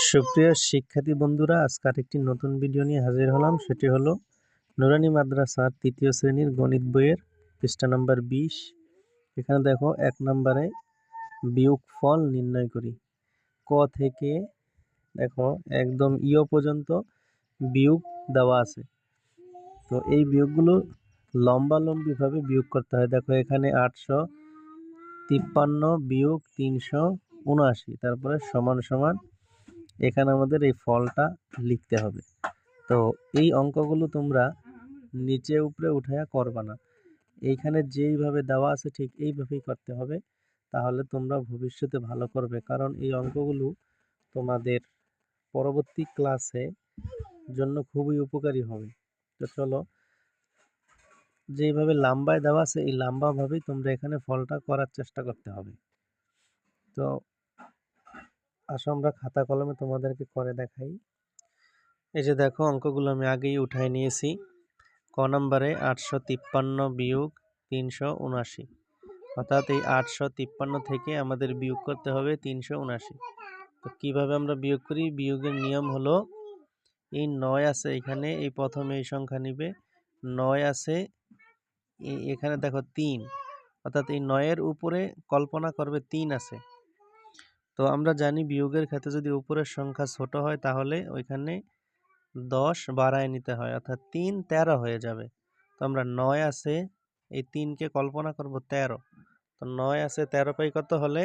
সুপ্রিয় শিক্ষার্থী বন্ধুরা, আজকে আরেকটি নতুন ভিডিও নিয়ে হাজির হলাম। সেটি হলো নুরানি মাদ্রাসার ৩য় শ্রেণীর গণিত বইয়ের পৃষ্ঠা নম্বর ২০। এখানে দেখো ১ নম্বরে বিয়োগফল নির্ণয় করি। ক থেকে দেখো একদম ইয় পর্যন্ত বিয়োগ দেওয়া আছে। তো এই বিয়োগগুলো লম্বালম্বিভাবে বিয়োগ করতে হয়। দেখো এখানে ৮৫৩ বিয়োগ ৩৭৯, তারপরে সমান সমান এখানে আমাদের এই ফলটা লিখতে হবে। তো এই অঙ্কগুলো তোমরা নিচে উপরে উঠায়া করবা না, এইখানে যেইভাবে দেওয়া আছে ঠিক এইভাবেই করতে হবে, তাহলে তোমরা ভবিষ্যতে ভালো করবে। কারণ এই অঙ্কগুলো তোমাদের পরবর্তী ক্লাসে জন্য খুবই উপকারী হবে। তো চলো, যেইভাবে লম্বায় দেওয়া আছে এই লম্বাভাবেই তোমরা এখানে ফলটা করার চেষ্টা করতে হবে। তো আসো আমরা খাতা কলমে তোমাদেরকে করে দেখাই। এই যে দেখো অঙ্কগুলো আমি আগেই উঠাই নিয়েছি। ক নম্বরে ৮৫৩ বিয়োগ ৩৭৯, অর্থাৎ এই ৮৫৩ থেকে আমাদের বিয়োগ করতে হবে ৩৭৯। তো কিভাবে আমরা বিয়োগ করি? বিয়োগের নিয়ম হলো, এই ৯ আছে এখানে, এই প্রথমে এই সংখ্যা নিবে, ৯ আছে এখানে দেখো ৩, অর্থাৎ এই ৯-এর উপরে কল্পনা করবে ৩ আছে। তো আমরা জানি বিয়োগের ক্ষেত্রে যদি উপরের সংখ্যা ছোট হয় তাহলে ওইখানে 10 বাড়ায় নিতে হয়, অর্থাৎ ৩ 13 হয়ে যাবে। তো আমরা ৯ আছে, এই 3কে কল্পনা করব 13। তো ৯ আছে 13 পাই কত হলে?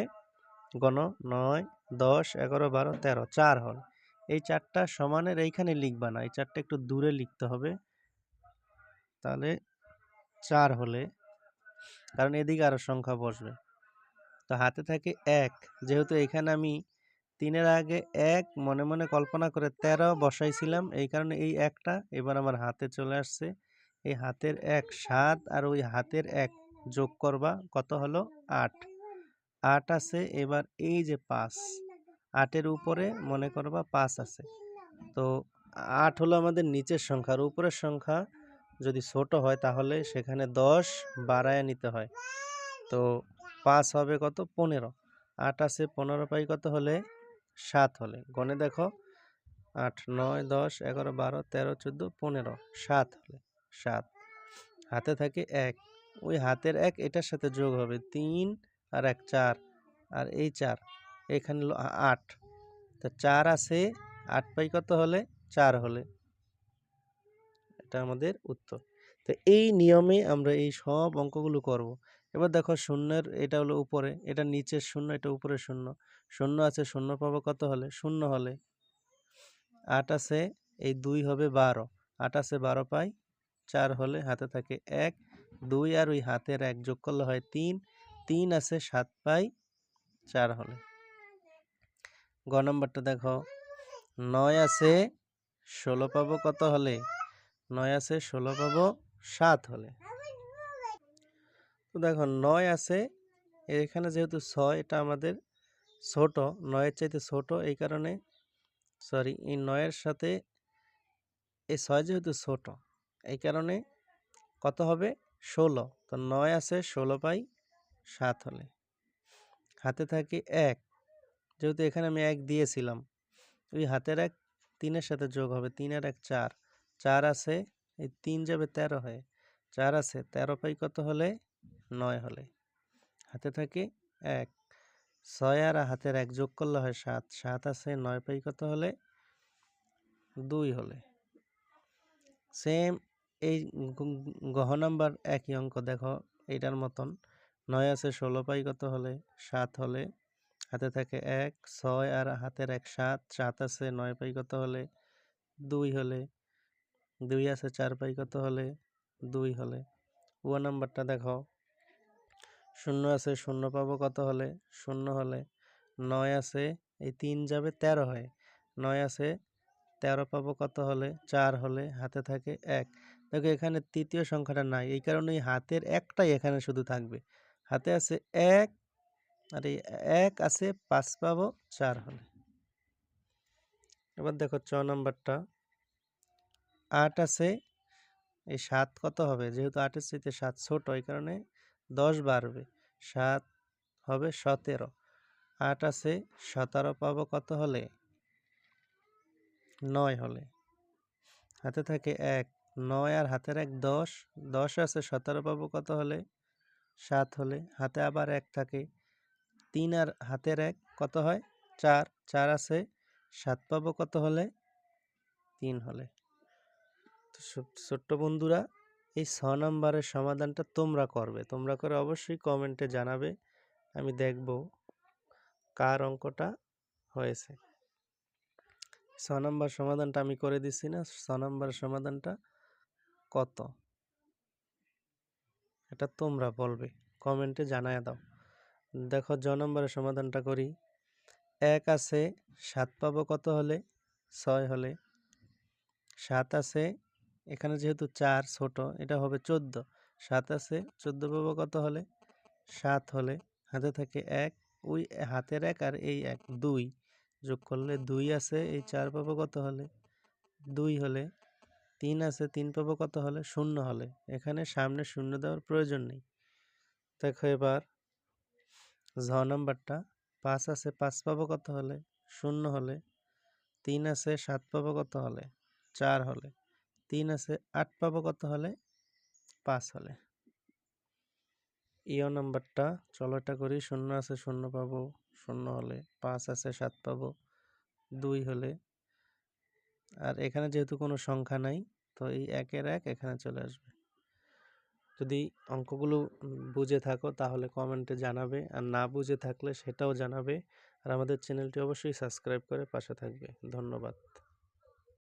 গণ ৯ 10 11 12 13, 4 হল। এই 4টা সমানের এইখানে লিখবা না, এই 4টা একটু দূরে লিখতে হবে, তাহলে 4 হলে, কারণ এদিকে আরো সংখ্যা বসবে। তো হাতে থাকে 1, যেহেতু এখানে আমি 3-এর আগে 1 মনে মনে কল্পনা করে 13 বসাইছিলাম, এই কারণে এই 1টা এবার আমার হাতে চলে আসছে। এই হাতের 1 7, আর ওই হাতের 1 যোগ করবা, কত হলো? 8। 8 আছে, এবার এই যে 5, 8-এর উপরে মনে করবা 5 আছে। তো 8 হলো আমাদের নিচের সংখ্যা, আর উপরের সংখ্যা যদি ছোট হয় তাহলে সেখানে 10 বাড়ায় নিতে হয়। তো 5 হবে কত? 15। 8 আছে 15 পাই কত হলে? 7 হলে। গণে দেখো 8 9 10 11 12 13 14 15, 7 হলে, 7। হাতে থাকে 1, ওই হাতের 1 এটার সাথে যোগ হবে, 3 আর 1 4, আর এই 4 এখানে হলো 8। তো 4 আছে, 8 পাই কত হলে? 4 হলে। এটা আমাদের উত্তর। তো এই নিয়মে আমরা এই সব অঙ্কগুলো করব। এবার দেখো শূন্যের এটা হলো উপরে, এটা নিচের শূন্য, এটা উপরে শূন্য। শূন্য আছে, শূন্য পাবো কত হলে? 0 হলে। 8 আছে, এই 2 হবে 12। 8 আছে 12 পাই 4 হলে, হাতে থাকে 1 2, আর ওই হাতের 1 যোগ করলে হয় 3। 3 আছে 7 পাই 4 হলে। গ নম্বরটা দেখো, 9 আছে 16 পাবো কত হলে? 9 আছে 16 পাবো 7 হলে। তো দেখো 9 আছে, এখানে যেহেতু 6 এটা আমাদের ছোট, 9-এর চাইতে ছোট, এই কারণে সরি, এই 9-এর সাথে এই 6 যেহেতু ছোট, এই কারণে কত হবে? 16। তো 9 আছে 16 পাই 7 হলে। হাতে থাকে 1, যেহেতু এখানে আমি 1 দিয়েছিলাম, ওই হাতের 1 3-এর সাথে যোগ হবে, 3 আর 1 4। 4 আছে, এই 3 যাবে 13 হয়ে, 4 আছে 13 পাই কত হলে? 9 হলে। হাতে থাকে 1, 6 আর হাতের 1 যোগ করলে হয় 7। 7 আছে 9 পাই কত হলে? 2 হলে। সেম এই গহ নাম্বার একই অঙ্ক দেখো এইটার মতন। 9 আছে 16 পাই কত হলে? 7 হলে। হাতে থাকে 1 6 আর হাতের 1 7। 7 আছে 9 পাই কত হলে? 2 হলে। 2 আছে 4 পাই কত হলে? 2 হলে। ও নাম্বারটা দেখো, 0 আছে 0 পাবো কত হলে? 0 হলে। 9 আছে, এই 3 যাবে 13 হয়ে, 9 আছে 13 পাবো কত হলে? 4 হলে। হাতে থাকে 1। দেখো এখানে তৃতীয় সংখ্যাটা নাই, এই কারণে এই হাতের 1টাই এখানে শুধু থাকবে। হাতে আছে 1, আর এই 1 আছে 5 পাবো 4 হলে। এবার দেখো 6 নাম্বারটা, 8 আছে, এই 7 কত হবে? যেহেতু 8-এর চাইতে 7 ছোট, এই কারণে 10 বাড়বে, 7 হবে 17। 8 আছে 17 পাবো কত হলে? 9 হলে হাতে থাকে 1, 9 আর হাতের 1 10, 10 আছে 17 পাবো কত হলে? 7 হলে। হাতে আবার 1 থাকে, 3 আর হাতের 1 কত হয়? 4, 4 আছে 7 পাবো কত হলে? 3 হলে। তো ছোট্ট বন্ধুরা, এই 6 নাম্বারের সমাধানটা তোমরা করবে। তোমরা করে অবশ্যই কমেন্টে জানাবে, আমি দেখব কার অঙ্কটা হয়েছে। 6 নাম্বার সমাধানটা আমি করে দিচ্ছি না, 6 নাম্বারের সমাধানটা কত এটা তোমরা বলবে, কমেন্টে জানায় দাও। দেখো জ নম্বরের সমাধানটা করি। 1 আছে 7 পাবো কত হলে? 6 হলে। 7 আছে, এখানে যেহেতু 4 ছোট, এটা হবে 14। 7 আছে 14 পাবো কত হলে? 7 হলে। হাতে থাকে 1, ওই হাতের 1 আর এই 1 2 যোগ করলে 2 আছে, এই 4 পাবো কত হলে? 2 হলে। 3 আছে 3 পাবো কত হলে? 0 হলে। এখানে সামনে শূন্য দেওয়ার প্রয়োজন নেই। দেখো এবার ঝ নাম্বারটা, 5 আছে 5 পাবো কত হলে? 0 হলে। 3 আছে 7 পাবো কত হলে? 4 হলে। 3 আছে 8 পাবো কত হলে? 5 হলে। ইয় নাম্বারটা, চলো এটা করি। 0 আছে 0 পাবো 0 হলে। 5 আছে 7 পাবো 2 হলে। আর এখানে যেহেতু কোনো সংখ্যা নাই, তো এই 1 এর 1 এখানে চলে আসবে। যদি অঙ্কগুলো বুঝে থাকো তাহলে কমেন্টে জানাবে, আর না বুঝে থাকলে সেটাও জানাবে। আর আমাদের চ্যানেলটি অবশ্যই সাবস্ক্রাইব করে পাশে থাকবে। ধন্যবাদ।